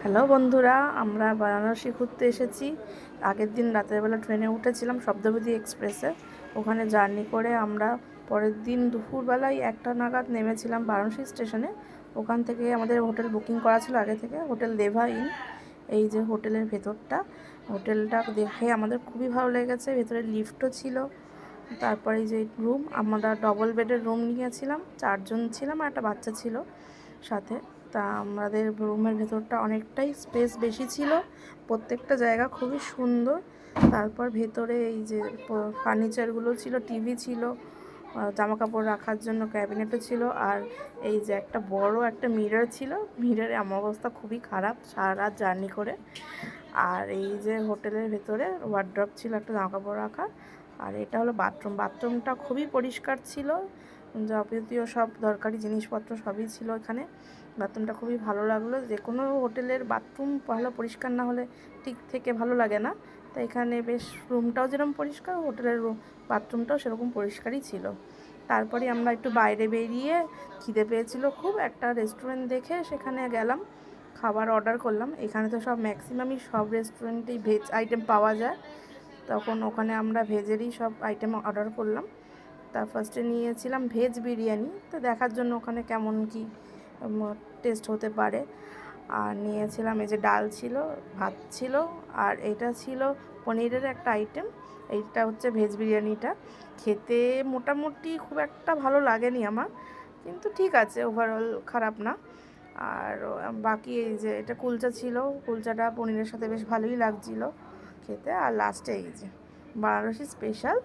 Hello বন্ধুরা, আমরা বারাণসী ঘুরতে এসেছি। আগের দিন রাতের বেলা ট্রেনে উঠেছিলাম শব্দবেদী এক্সপ্রেসে। ওখানে জার্নি করে আমরা পরের দিন দুপুরবেলায় 1টা নাগাদ নেমেছিলাম বারাণসী স্টেশনে। ওখান থেকে আমাদের হোটেল বুকিং করা ছিল আগে থেকে, হোটেল দেভা ইন। এই যে হোটেলের ভেতরটা, হোটেলটা দেখে আমাদের খুবই ভালো লেগেছে। ভেতরে লিফটও ছিল। তারপরে এই যে রুম, আমরা ডবল বেডের রুম নিয়েছিলাম, 4জন ছিলাম আর একটা বাচ্চা ছিল সাথে। তা আমাদের রুমের ভেতরটা অনেকটাই স্পেস বেশি ছিল, প্রত্যেকটা জায়গা খুবই সুন্দর। তারপর ভেতরে এই যে ফার্নিচারগুলো ছিল, টিভি ছিল, জামা কাপড় রাখার জন্য ক্যাবিনেটও ছিল, আর এই যে একটা বড় একটা মিরর ছিল। মিররে আমার অবস্থা খুবই খারাপ সারা রাত জার্নি করে। আর এই যে হোটেলের ভেতরে ওয়ার্ড্রপ ছিল একটা জামা কাপড় রাখার। আর এটা হলো বাথরুম। বাথরুমটা খুবই পরিষ্কার ছিল, যাবতীয় সব দরকারি জিনিসপত্র সবই ছিল এখানে। বাথরুমটা খুবই ভালো লাগলো। যে কোনো হোটেলের বাথরুম ভালো পরিষ্কার না হলে ঠিক থেকে ভালো লাগে না। তাই এখানে বেশ রুমটাও যেরকম পরিষ্কার, হোটেলের বাথরুমটাও সেরকম পরিষ্কারই ছিল। তারপরে আমরা একটু বাইরে বেরিয়ে, খিদে পেয়েছিল খুব, একটা রেস্টুরেন্ট দেখে সেখানে গেলাম, খাবার অর্ডার করলাম। এখানে তো সব ম্যাক্সিমামই সব রেস্টুরেন্টেই ভেজ আইটেম পাওয়া যায়, তখন ওখানে আমরা ভেজেরই সব আইটেম অর্ডার করলাম। তা ফার্স্টে নিয়েছিলাম ভেজ বিরিয়ানি, তো দেখার জন্য ওখানে কেমন কি টেস্ট হতে পারে। আর নিয়েছিলাম এই যে ডাল ছিল, ভাত ছিল, আর এটা ছিল পনিরের একটা আইটেম। এইটা হচ্ছে ভেজ বিরিয়ানিটা। খেতে মোটামুটি খুব একটা ভালো লাগেনি আমার, কিন্তু ঠিক আছে, ওভারঅল খারাপ না। আর বাকি এই যে এটা কুলচা ছিল, কুলচাটা পনিরের সাথে বেশ ভালোই লাগছিল খেতে। আর লাস্টে এই যে বানারসি স্পেশাল